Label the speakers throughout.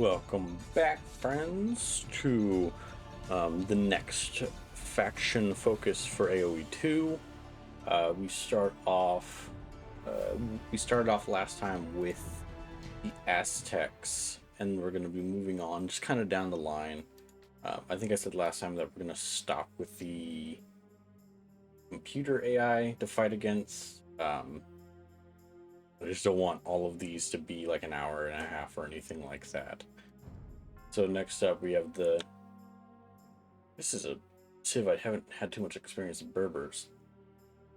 Speaker 1: Welcome back, friends, to the next faction focus for AOE 2. We start off. We started off last time with the Aztecs, and we're going to be moving on, just kind of down the line. I think I said last time that we're going to stop with the computer AI to fight against. I just don't want all of these to be like an hour and a half or anything like that. So next up we have this is a civ I haven't had too much experience in, Berbers.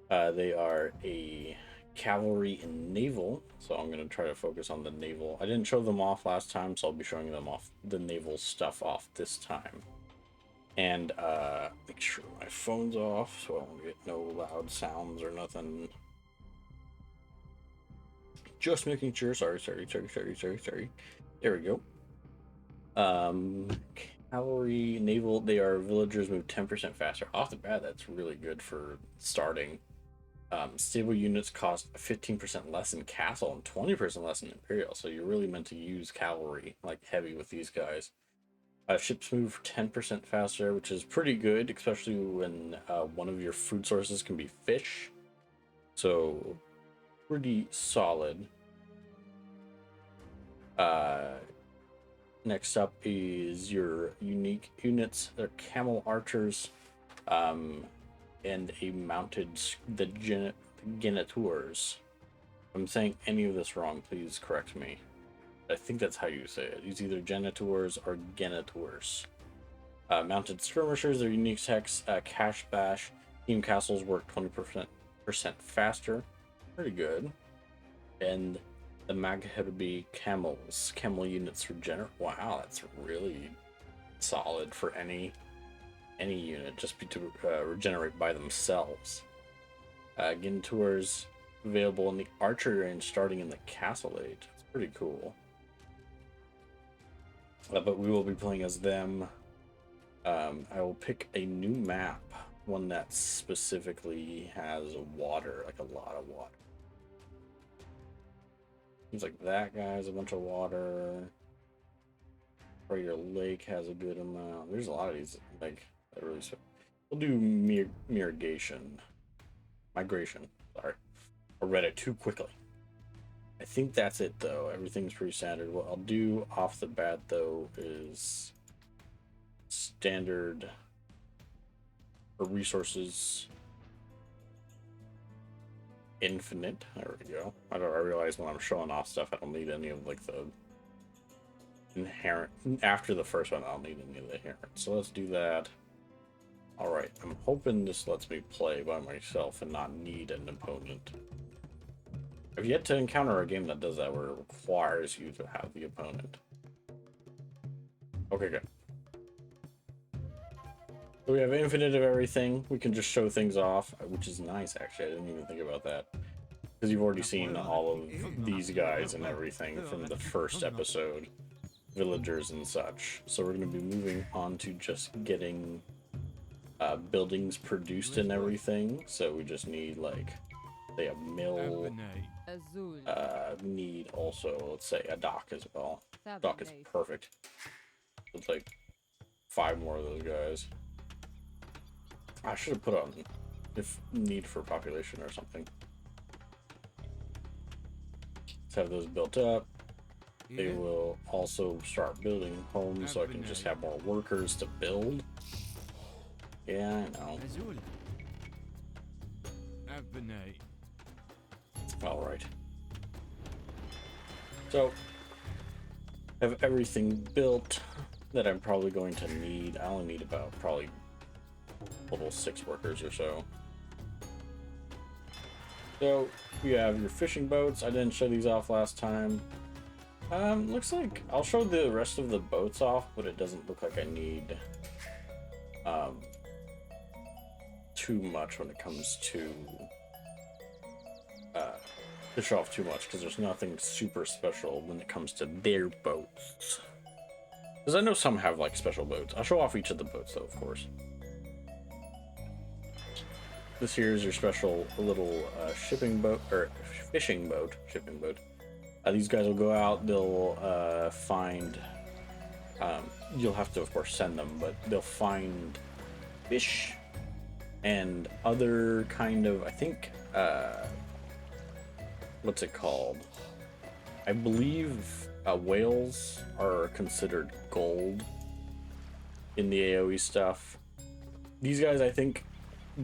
Speaker 1: They are a cavalry and naval, so I'm going to try to focus on the naval. I didn't show them off last time, so I'll be showing them off the naval stuff off this time. And make sure my phone's off so I don't get no loud sounds or nothing. Just making sure. Sorry. There we go. Cavalry, naval, they are villagers move 10% faster. Off the bat, that's really good for starting. Stable units cost 15% less in castle and 20% less in imperial, so you're really meant to use cavalry like heavy with these guys. Ships move 10% faster, which is pretty good, especially when one of your food sources can be fish. So pretty solid. Next up is your unique units. They're camel archers, and a mounted the genitors. If I'm saying any of this wrong, please correct me. I think that's how you say it. It's either genitors or genitors. Mounted skirmishers. Their unique techs. Cash bash. Team castles work 20% faster. Pretty good. And the Magherbi camels. Camel units regenerate. Wow, that's really solid for any unit, just to regenerate by themselves. Genitors available in the archer range starting in the castle age. It's pretty cool. But we will be playing as them. I will pick a new map, one that specifically has water, like a lot of water. Seems like that guy has a bunch of water. Or your lake has a good amount. There's a lot of these, like, that really. We'll do migration. Sorry, I read it too quickly. I think that's it though. Everything's pretty standard. What I'll do off the bat though is standard for resources. Infinite. There we go. I realize when I'm showing off stuff, I don't need any of like the inherent. After the first one, I don't need any of the inherent. So let's do that. All right. I'm hoping this lets me play by myself and not need an opponent. I've yet to encounter a game that does that, where it requires you to have the opponent. Okay, good. So we have infinite of everything. We can just show things off, which is nice, actually. I didn't even think about that. Because you've already seen all of these guys and everything from the first episode. Villagers and such. So we're going to be moving on to just getting buildings produced and everything. So we just need, like, say, a mill. Need also, let's say, a dock as well. Dock is perfect. It's like 5 more of those guys. I should have put on if need for population or something. Let's have those built up. They will also start building homes, so I can just have more workers to build. Yeah, I know. All right. So, have everything built that I'm probably going to need. I only need about probably total 6 workers or so. So you have your fishing boats. I didn't show these off last time. Looks like I'll show the rest of the boats off, but it doesn't look like I need too much when it comes to show off too much, because there's nothing super special when it comes to their boats. Because I know some have like special boats. I'll show off each of the boats though, of course. This here is your special little shipping boat, or shipping boat. These guys will go out, they'll find You'll have to, of course, send them, but they'll find fish and other kind of, I think, what's it called? I believe whales are considered gold in the AoE stuff. These guys, I think,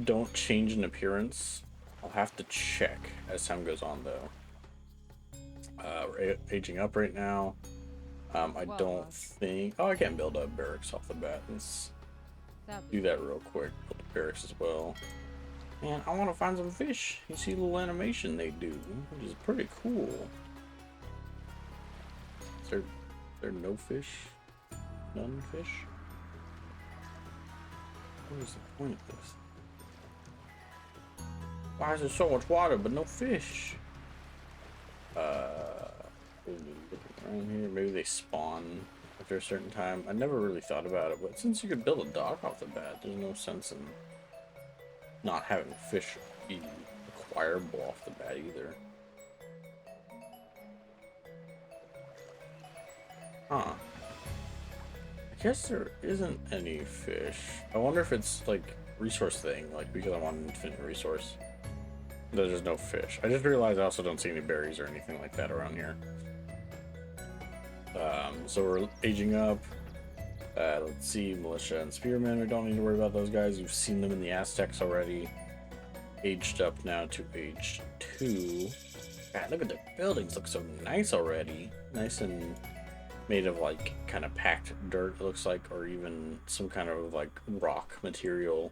Speaker 1: don't change in appearance. I'll have to check as time goes on, though. We're aging up right now. I don't think... Oh, I can build a barracks off the bat. Let's do that real quick. Build the barracks as well. Man, I want to find some fish. You see the little animation they do, which is pretty cool. Is there no fish? None fish? What is the point of this? Why is there so much water but no fish? Around here, maybe they spawn after a certain time. I never really thought about it, but since you could build a dock off the bat, there's no sense in not having fish be acquirable off the bat either. Huh. I guess there isn't any fish. I wonder if it's like resource thing, like because I want an infinite resource. There's no fish. I just realized I also don't see any berries or anything like that around here. So we're aging up. Let's see, Militia and Spearmen. We don't need to worry about those guys. You've seen them in the Aztecs already. Aged up now to age 2. God, look at their buildings. Look so nice already. Nice and made of like kind of packed dirt, it looks like, or even some kind of like rock material.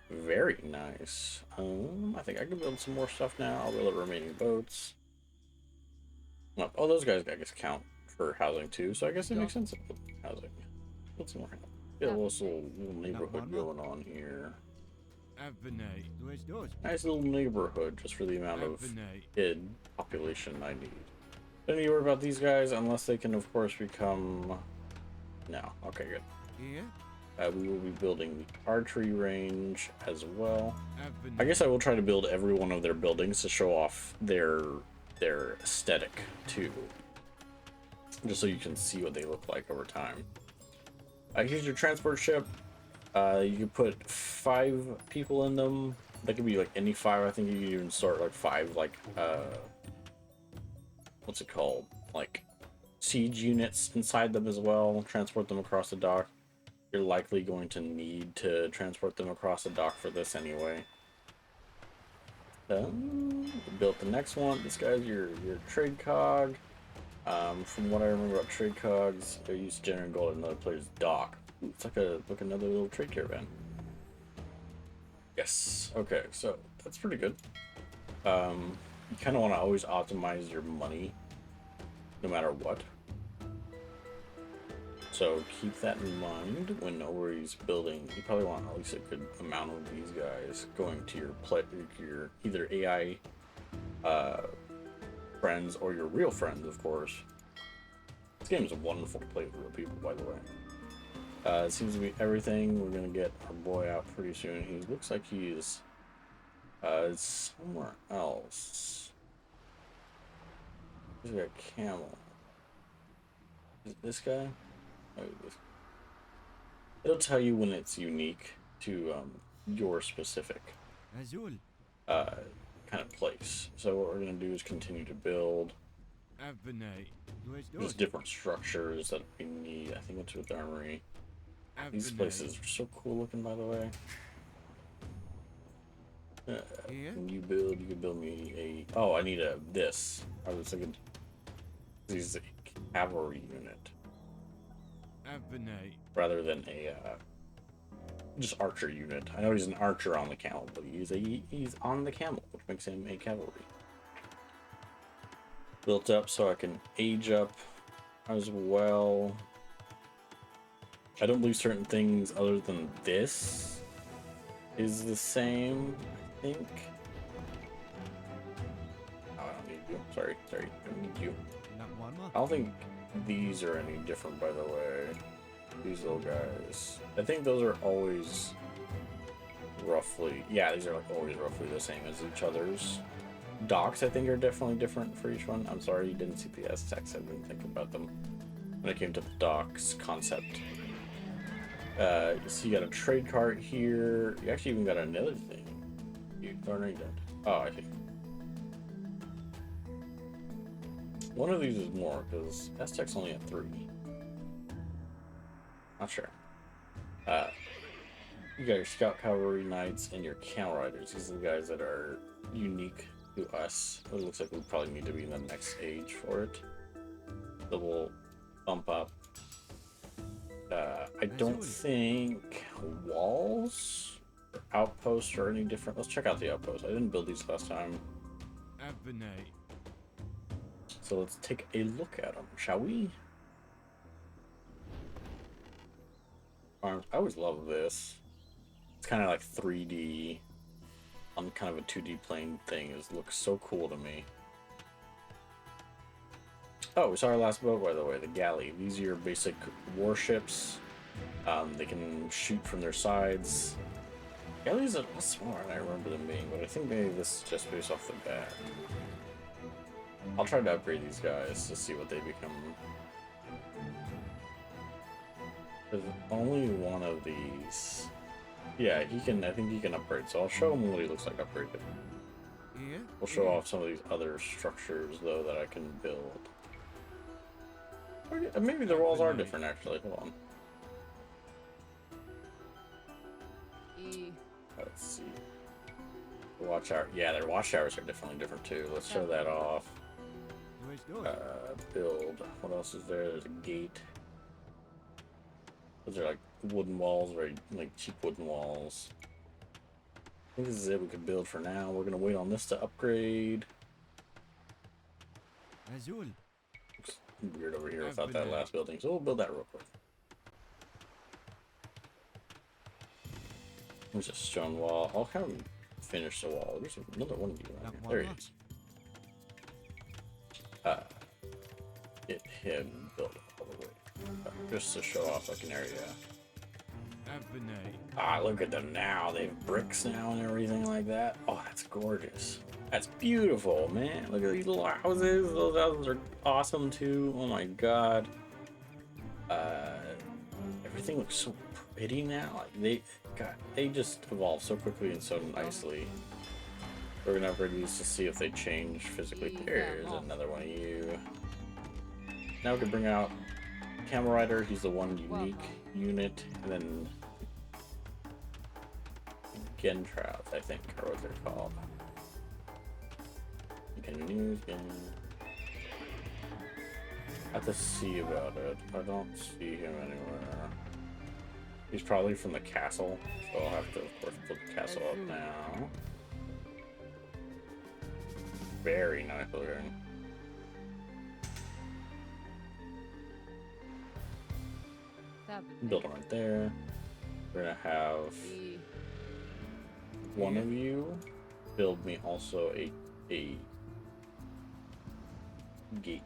Speaker 1: Very nice. I think I can build some more stuff now. I'll build the remaining boats. Oh, those guys I guess count for housing too, so I guess it makes sense to put housing. Put some more housing. Get a little neighborhood going on here. Nice little neighborhood just for the amount of kid population I need. Don't need to worry about these guys unless they can, of course, become... No. Okay, good. We will be building the archery range as well. I guess I will try to build every one of their buildings to show off their aesthetic too, just so you can see what they look like over time. Here's your transport ship. You can put 5 people in them. They could be like any 5. I think you can even start like 5 like what's it called, like siege units inside them as well. Transport them across the dock. You're likely going to need to transport them across the dock for this anyway. Built the next one. This guy's your trade cog. From what I remember about trade cogs, they're used to generate gold at another player's dock. Ooh, it's like another little trade caravan. Yes. Okay, so that's pretty good. You kind of want to always optimize your money, no matter what. So keep that in mind when nobody's building. You probably want at least a good amount of these guys going to your either AI friends or your real friends, of course. This game is wonderful to play with real people, by the way. It seems to be everything. We're gonna get our boy out pretty soon. He looks like he's somewhere else. He's got a camel. Is it this guy? It'll tell you when it's unique to your specific kind of place. So what we're going to do is continue to build just different structures that we need. I think it's with the armory. These places are so cool looking, by the way. When you can build me a... Oh, I need this. I was thinking this is a cavalry unit rather than a just archer unit. I know he's an archer on the camel, but he's on the camel, which makes him a cavalry. Built up so I can age up as well. I don't believe certain things other than this is the same, I think. Oh, I don't need you. Sorry, I don't need you. I don't think these are any different, by the way. These little guys. I think those are always roughly... Yeah, these are like always roughly the same as each other's. Docks, I think, are definitely different for each one. I'm sorry you didn't see the Aztecs. I didn't think about them. when it came to the docks concept. So you got a trade cart here. You actually even got another thing. You don't. Oh, I think one of these is more because Aztec's only at 3. Not sure. You got your Scout Cavalry Knights and your Camel Riders. These are the guys that are unique to us. It looks like we probably need to be in the next age for it. So we'll bump up. I don't think walls or outposts are any different. Let's check out the outposts. I didn't build these last time. So let's take a look at them, shall we? I always love this. It's kind of like 3D on kind of a 2D plane thing. It looks so cool to me. Oh, we saw our last boat, by the way, the Galley. These are your basic warships. They can shoot from their sides. Galleys are a little smaller than I remember them being, but I think maybe this is just based off the bat. I'll try to upgrade these guys to see what they become. There's only one of these. Yeah, he can. I think he can upgrade. So I'll show him what he looks like upgraded. We'll show off some of these other structures though that I can build. Or maybe the walls are different actually. Hold on. Let's see. Watchtower. Yeah, their watchtowers are definitely different too. Let's show that off. Build. What else is there? There's a gate. Those are like wooden walls, very like cheap wooden walls. I think this is it we can build for now. We're gonna wait on this to upgrade. Looks weird over here without that last building, so we'll build that real quick. There's a stone wall. I'll kind of finish the wall. There's another one of you right here. There he is. Get him built all the way. Just to show off like an area. Ah, look at them now. They have bricks now and everything like that. Oh, that's gorgeous. That's beautiful, man. Look at these little houses. Those houses are awesome too. Oh my god. Everything looks so pretty now. Like they just evolve so quickly and so nicely. We're gonna upgrade these to see if they change physically. There's another one of you. Now we can bring out Camel Rider. He's the one unique unit, and then Gentrouth, I think, or what they're called. I have to see about it. I don't see him anywhere. He's probably from the castle, so I'll have to, of course, put the castle up now. Very nice looking. Build them right there. We're gonna have one of you build me also a gate.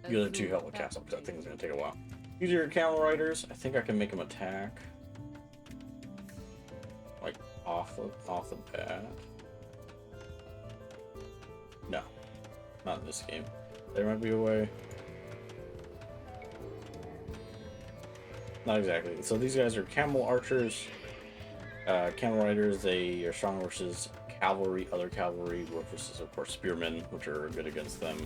Speaker 1: The other two help with castle because I think it's gonna take a while. These are your Camel Riders. I think I can make them attack like off the bat. No, not in this game. There might be a way. Not exactly. So these guys are Camel Archers, Camel Riders. They are strong versus cavalry, other cavalry versus, of course, spearmen, which are good against them.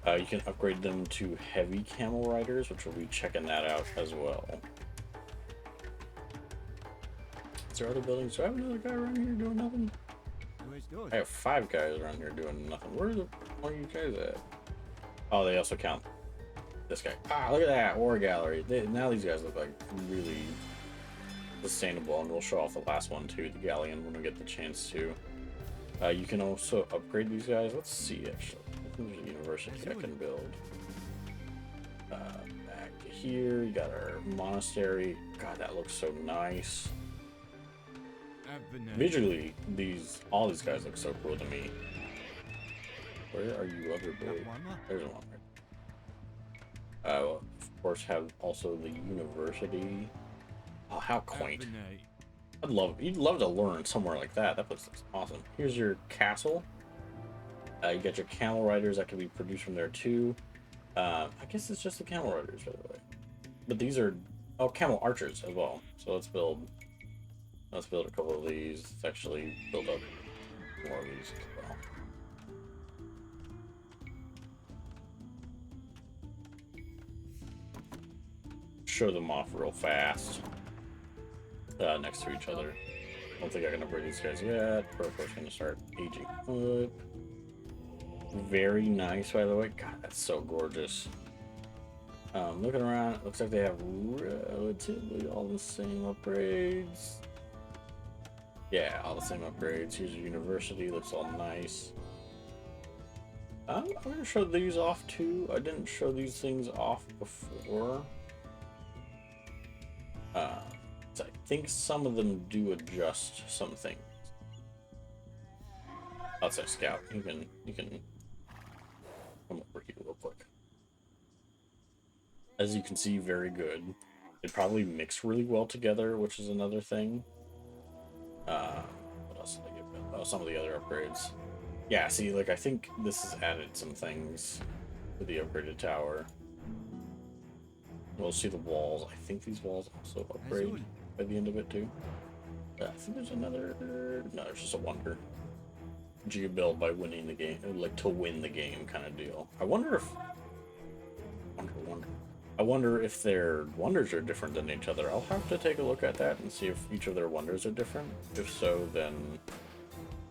Speaker 1: You can upgrade them to heavy Camel Riders, which we'll be checking that out as well. Is there other buildings? Do I have another guy around here doing nothing? I have 5 guys around here doing nothing. Where are you guys at? Oh, they also count this guy. Ah, look at that war gallery. Now these guys look like really sustainable, and we'll show off the last one too, the galleon, when we get the chance to. You can also upgrade these guys. Let's see, actually. I think there's a university I can build. Back here, you got our monastery. God, that looks so nice. Visually, all these guys look so cool to me. Where are you, other boy? There's one. Of course, have also the university. Oh, how quaint! You'd love to learn somewhere like that. That place looks awesome. Here's your castle. You got your Camel Riders that can be produced from there too. I guess it's just the Camel Riders, by the way. But these are Camel Archers as well. So let's build a couple of these. Let's actually build up more of these as well. Show them off real fast. Next to each other. I don't think I can upgrade these guys yet. Proco's gonna start aging up. Very nice, by the way. God, that's so gorgeous. Looking around, it looks like they have relatively all the same upgrades. Yeah, all the same upgrades. Here's a university, looks all nice. I'm gonna show these off too. I didn't show these things off before. So I think some of them do adjust some things. Outside scout, you can come over here real quick. As you can see, very good. They probably mix really well together, which is another thing. What else did I get? Oh, some of the other upgrades. Yeah, see, like I think this has added some things to the upgraded tower. We'll see the walls. I think these walls also upgrade by the end of it too. I think there's another. No, it's just a wonder. You build by winning the game, like to win the game kind of deal. I wonder if. I wonder if their wonders are different than each other. I'll have to take a look at that and see if each of their wonders are different. If so, then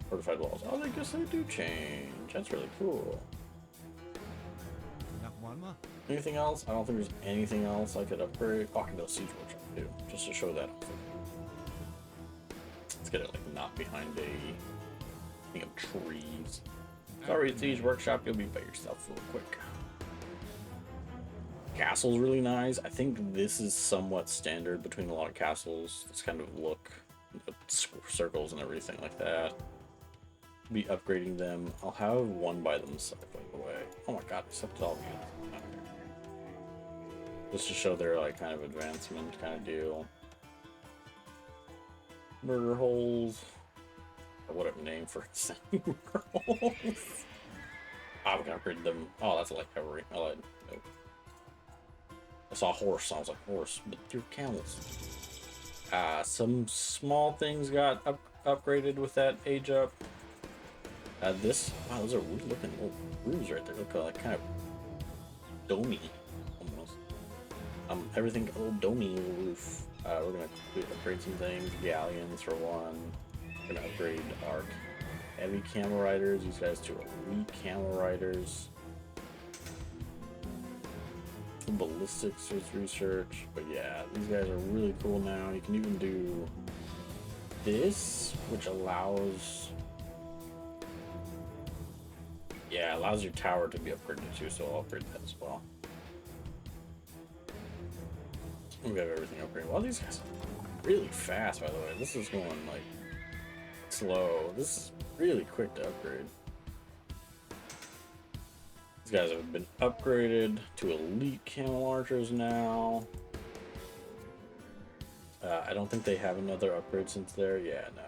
Speaker 1: fortified walls. Oh, I guess they do change. That's really cool. Anything else? I don't think there's anything else I could upgrade. Oh, I can build siege workshop too, just to show that off. Let's get it like not behind a thing of trees. Sorry, siege workshop. You'll be by yourself real quick. Castle's really nice. I think this is somewhat standard between a lot of castles. This kind of look, circles and everything like that. Be upgrading them. I'll have one by themselves, by the way. Oh my god, except all units. Just to show their like kind of advancement kind of deal. Murder holes. What a name for murder holes. Ah, we can upgrade them. Oh, that's light cavalry. I lied. Nope. I saw a horse. I was like, horse, but they're camels. Some small things got upgraded with that age up. Wow, those are weird looking little roofs right there. Look like kind of domey almost. Everything old domey little roof. We're gonna upgrade some things. Galleons for one. We're gonna upgrade our heavy Camel Riders. These guys to elite Camel Riders. Ballistics with research, but yeah, these guys are really cool now. You can even do this, which allows your tower to be upgraded too, so I'll upgrade that as well. We have everything upgraded. Well, these guys are really fast, by the way. This is going like slow. This is really quick to upgrade. These guys have been upgraded to elite Camel Archers now. I don't think they have another upgrade since there. Yeah, no.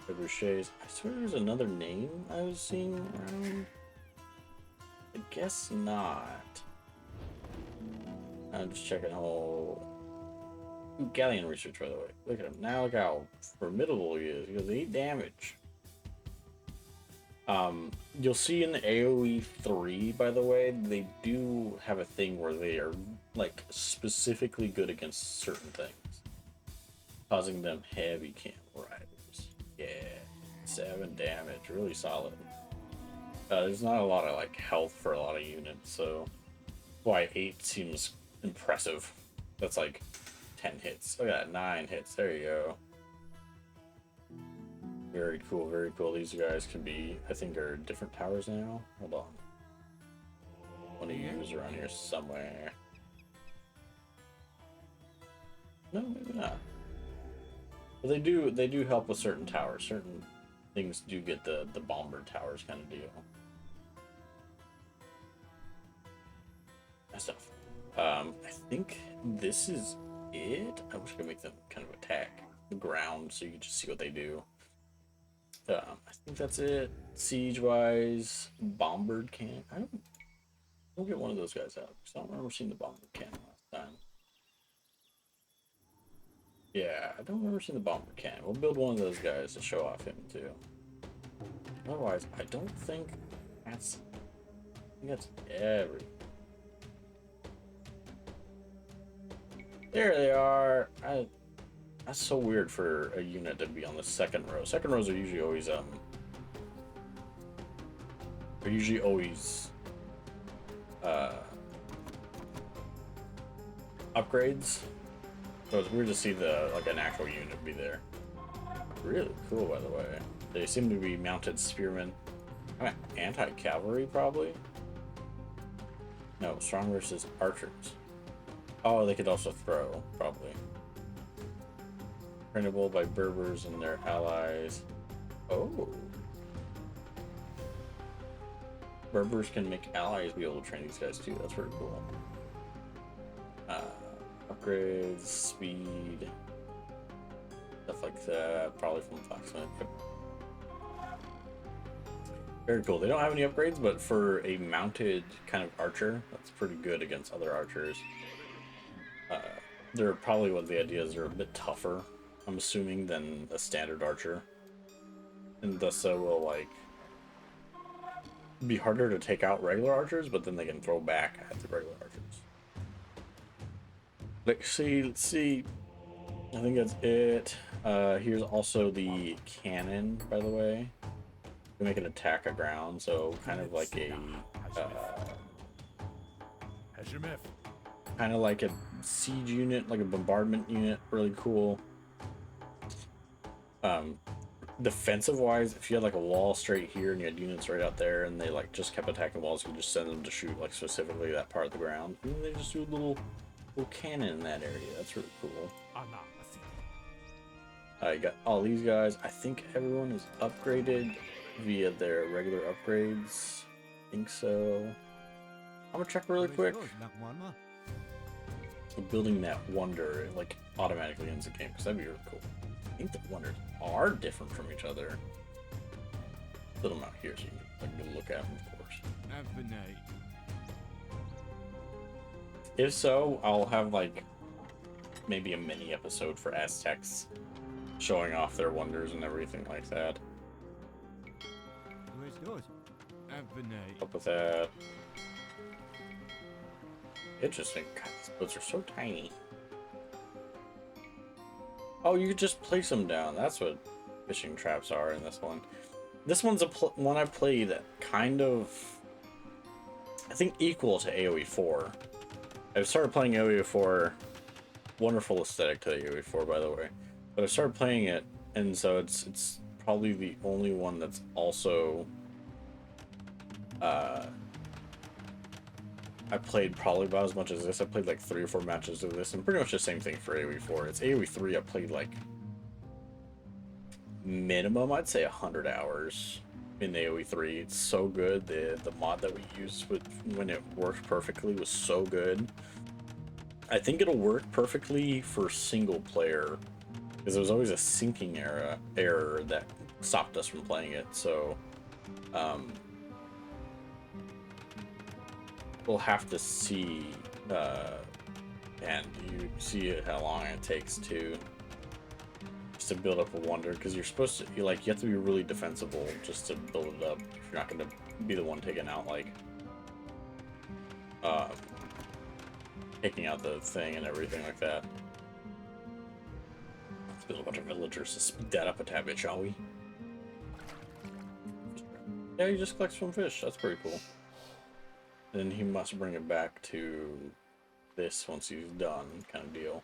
Speaker 1: Trebuchets. I swear there's another name I was seeing around. I guess not. I'm just checking whole Galleon research, by the way. Look at him now. Look how formidable he is. He does 8 damage. You'll see in the AOE 3, by the way, they do have a thing where they are like specifically good against certain things, causing them heavy Camel Riders. Yeah, 7 damage, really solid. There's not a lot of like health for a lot of units, so why 8 seems impressive. That's like 10 hits. Look at that, 9 hits. There you go. Very cool, very cool. These guys can be, I think, are different towers now. Hold on. One of you is around here somewhere. No, maybe not. But they do help with certain towers. Certain things do get the bomber towers kind of deal. That stuff. I think this is it. I wish I could make them kind of attack the ground so you can just see what they do. I think that's it. Siege-wise, Bombard Cannon. We'll get one of those guys out. I don't remember seeing the Bombard Cannon last time. Yeah, I don't remember seeing the Bombard Cannon. We'll build one of those guys to show off him too. Otherwise, I don't think that's... I think that's every... There they are. That's so weird for a unit to be on the second row. Second rows are usually always upgrades. So it's weird to see an actual unit be there. Really cool, by the way. They seem to be mounted spearmen. Anti-cavalry, probably? No, strong versus archers. Oh, they could also throw, probably. Printable by Berbers and their allies. Oh. Berbers can make allies be able to train these guys too. That's pretty cool. Upgrades, speed, stuff like that. Probably from Foxman. Yep. Very cool. They don't have any upgrades, but for a mounted kind of archer, that's pretty good against other archers. They're probably what the idea is. They're a bit tougher, I'm assuming, than a standard archer, and thus will like be harder to take out regular archers, but then they can throw back at the regular archers. Let's see. I think that's it. Here's also the cannon, by the way. To make an attack aground, so kind of like a siege unit, like a bombardment unit. Really cool. Defensive wise, if you had like a wall straight here and you had units right out there and they like just kept attacking walls, you could just send them to shoot like specifically that part of the ground, and then they just do a little cannon in that area. That's really cool. You got all these guys. I think everyone is upgraded via their regular upgrades. I think so. I'm gonna check really quick. So building that wonder, it like automatically ends the game, because that'd be really cool. I think the wonders are different from each other. Put them out here so you can like look at them, of course. If so, I'll have like maybe a mini episode for Aztecs showing off their wonders and everything like that. Up with that. Interesting. God, these boats are so tiny. Oh, you could just place them down. That's what fishing traps are in this one. This one's one I played kind of, I think, equal to AOE 4. I started playing AOE 4. Wonderful aesthetic to AOE 4, by the way. But I started playing it, and so it's probably the only one that's also I played probably about as much as this. I played like 3 or 4 matches of this, and pretty much the same thing for AOE 4. It's AOE 3. I played like minimum, I'd say 100 hours in AOE 3. It's so good. The mod that we used when it worked perfectly was so good. I think it'll work perfectly for single player, because there was always a syncing error that stopped us from playing it. So we'll have to see, and you see how long it takes to build up a wonder, because you're supposed to you have to be really defensible just to build it up. If you're not going to be the one taking out taking out the thing and everything like that. Let's build a bunch of villagers to speed that up a tad bit, shall we? Yeah, he just collects from fish. That's pretty cool. Then he must bring it back to this once he's done, kind of deal.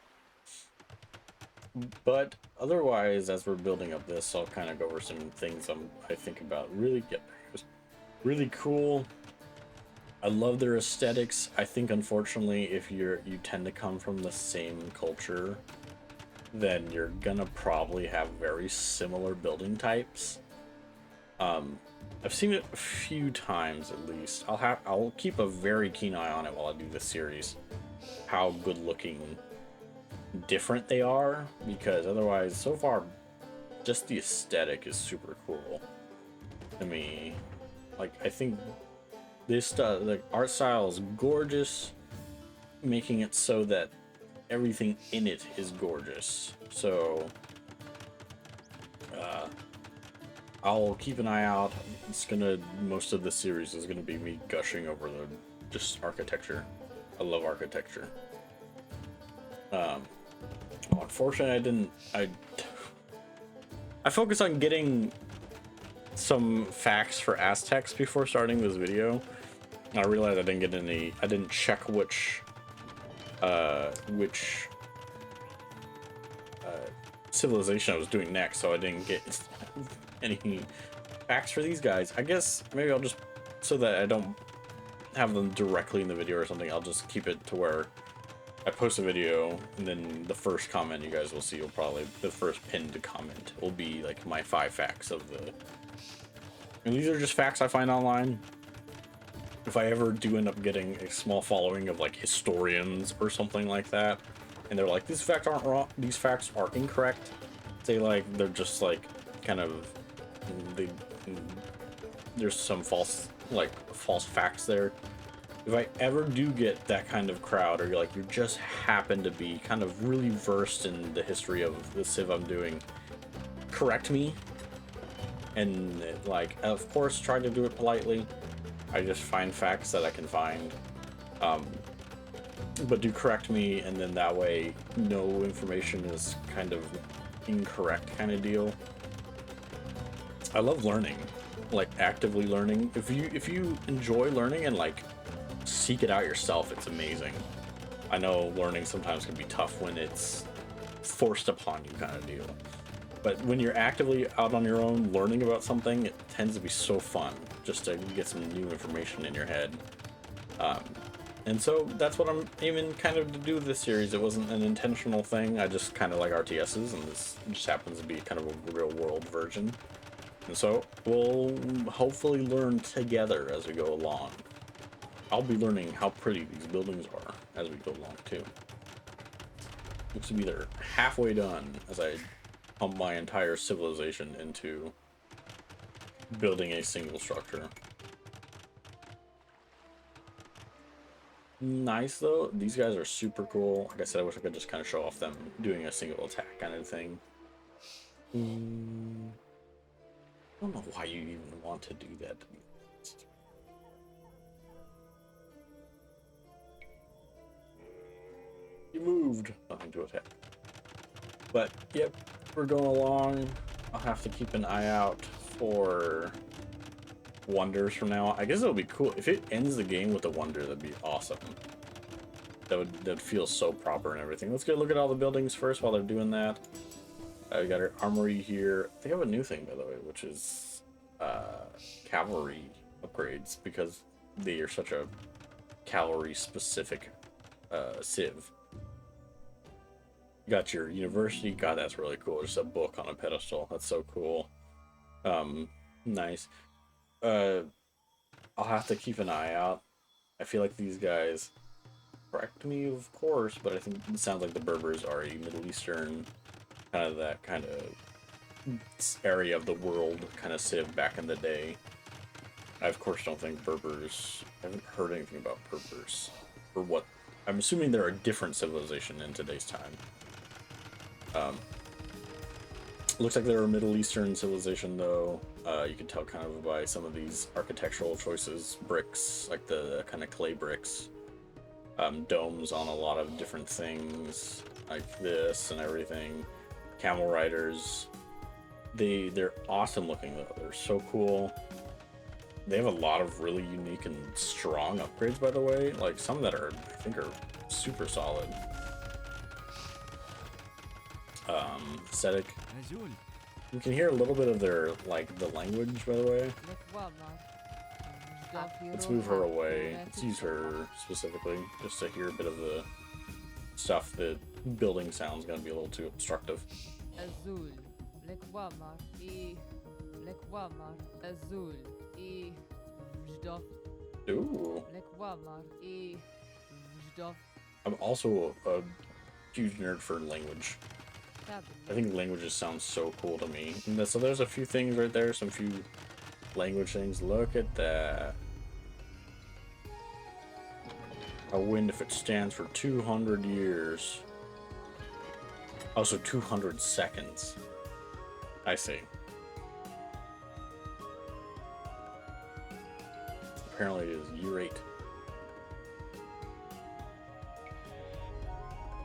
Speaker 1: But otherwise, as we're building up this, I'll kind of go over some things I think about. Really cool. I love their aesthetics. I think, unfortunately, if you tend to come from the same culture, then you're gonna probably have very similar building types. I've seen it a few times at least. I'll keep a very keen eye on it while I do this series. How good looking different they are, because otherwise, so far, just the aesthetic is super cool to me. Like, I think this the art style is gorgeous, making it so that everything in it is gorgeous. So I'll keep an eye out. Most of the series is gonna be me gushing over the just architecture. I love architecture. Unfortunately, I focused on getting some facts for Aztecs before starting this video. And I realized I didn't check which civilization I was doing next, so I didn't get any facts for these guys. I guess maybe I'll just, so that I don't have them directly in the video or something, I'll just keep it to where I post a video and then the first comment you guys will see will probably, the first pinned comment will be like my 5 facts of the, and these are just facts I find online. If I ever do end up getting a small following of like historians or something like that, and they're like, these facts aren't wrong, these facts are incorrect, they're just like kind of, there's some false facts there. If I ever do get that kind of crowd, or you just happen to be kind of really versed in the history of the civ I'm doing, correct me, and like, of course, try to do it politely. I just find facts that I can find, but do correct me, and then that way no information is kind of incorrect kind of deal. I love learning, like actively learning. If you enjoy learning and like seek it out yourself, it's amazing. I know learning sometimes can be tough when it's forced upon you kind of deal, but when you're actively out on your own learning about something, it tends to be so fun just to get some new information in your head. And so that's what I'm aiming kind of to do with this series. It wasn't an intentional thing. I just kind of like RTSs, and this just happens to be kind of a real world version. And so we'll hopefully learn together as we go along. I'll be learning how pretty these buildings are as we go along too. Looks to be they're halfway done as I pump my entire civilization into building a single structure. Nice though, these guys are super cool. Like I said, I wish I could just kind of show off them doing a single attack kind of thing. I don't know why you even want to do that, to be honest. You moved. Nothing to attack. But yep, we're going along. I'll have to keep an eye out for wonders from now on. I guess it would be cool if it ends the game with a wonder. That'd be awesome. That'd feel so proper and everything. Let's go look at all the buildings first while they're doing that. We got our armory here. They have a new thing, by the way, which is cavalry upgrades, because they are such a cavalry specific civ. You got your university. God, that's really cool. Just a book on a pedestal. That's so cool. Nice. I'll have to keep an eye out. I feel like these guys, correct me of course, but I think it sounds like the Berbers are a Middle Eastern, kind of that kind of area of the world kind of civ back in the day. I of course don't think Berbers, I haven't heard anything about Berbers, or what, I'm assuming they're a different civilization in today's time. Looks like they're a Middle Eastern civilization though. You can tell kind of by some of these architectural choices, bricks, like the kind of clay bricks, domes on a lot of different things like this and everything. Camel Riders, they're awesome looking though. They're so cool. They have a lot of really unique and strong upgrades, by the way, like some that are, I think, are super solid. Aesthetic. You can hear a little bit of their, like, the language, by the way. Let's move her away. Let's use her specifically, just to hear a bit of the stuff. The building sound's gonna be a little too obstructive. Ooh. I'm also a huge nerd for language. I think languages sound so cool to me. And so there's a few things right there, some few language things. Look at that. A wind if it stands for 200 years. Also 200 seconds. I see. Apparently it is year 8.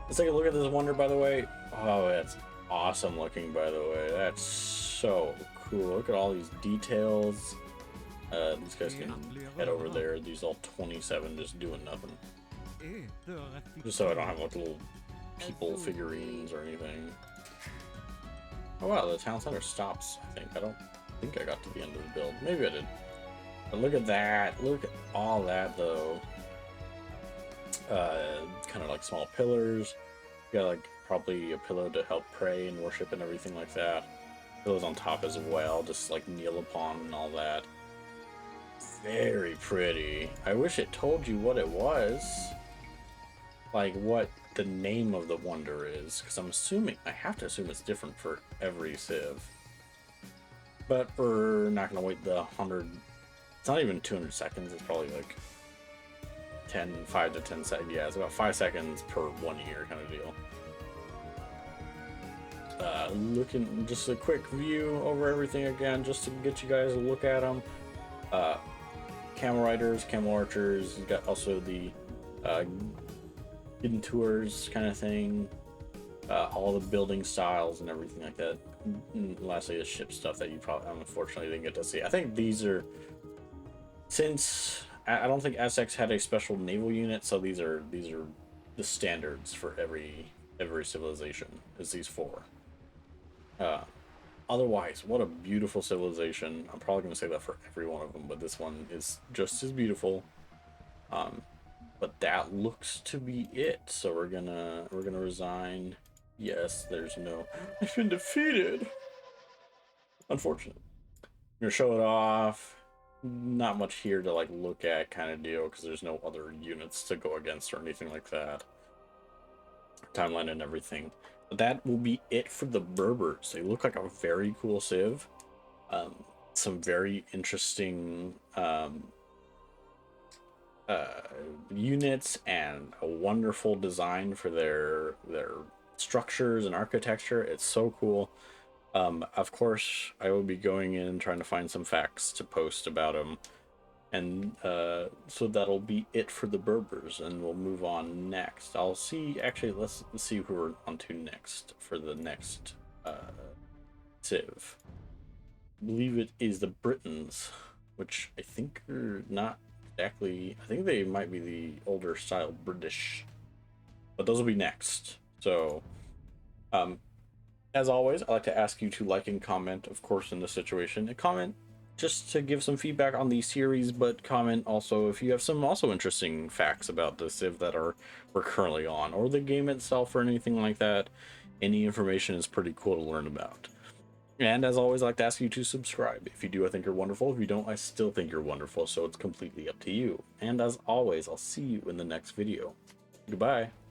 Speaker 1: Let's take a look at this wonder, by the way. Oh, that's awesome looking, by the way. That's so cool. Look at all these details. These guys can head over there. These all 27 just doing nothing. Just so I don't have like little people figurines or anything. Oh wow, the town center stops, I think. I don't think I got to the end of the build. Maybe I did. But look at that. Look at all that, though. Kind of like small pillars. You got like probably a pillow to help pray and worship and everything like that. Pillows on top as well, just like kneel upon and all that. Very pretty. I wish it told you what it was. Like what the name of the wonder is, because I'm assuming, I have to assume it's different for every civ. But we're not going to wait the 100, it's not even 200 seconds, it's probably like 5 to 10 seconds. Yeah, it's about 5 seconds per 1 year kind of deal. Looking, just a quick view over everything again, just to get you guys a look at them. Camel Riders, Camel Archers, you got also the hidden tours kind of thing. All the building styles and everything like that. And lastly, the ship stuff that you probably unfortunately didn't get to see. I think these are, since I don't think Essex had a special naval unit, so these are the standards for every civilization. Is these 4. Otherwise, what a beautiful civilization. I'm probably going to say that for every one of them, but this one is just as beautiful. But that looks to be it. So we're gonna resign. Yes, there's no. I've been defeated. Unfortunate. I'm gonna show it off. Not much here to like look at, kind of deal, because there's no other units to go against or anything like that. Timeline and everything. But that will be it for the Berbers. They look like a very cool civ. Some very interesting units and a wonderful design for their structures and architecture. It's so cool. Of course, I will be going in trying to find some facts to post about them, and so that'll be it for the Berbers, and we'll move on next. I'll see. Actually, let's see who we're on to next for the next civ. I believe it is the Britons, which I think are not exactly. I think they might be the older style British, but those will be next. So, as always, I like to ask you to like and comment, of course, in this situation, and comment just to give some feedback on the series, but comment also if you have some also interesting facts about the civ that we're currently on, or the game itself, or anything like that. Any information is pretty cool to learn about. And as always, I like to ask you to subscribe. If you do, I think you're wonderful. If you don't, I still think you're wonderful, so it's completely up to you. And as always, I'll see you in the next video. Goodbye.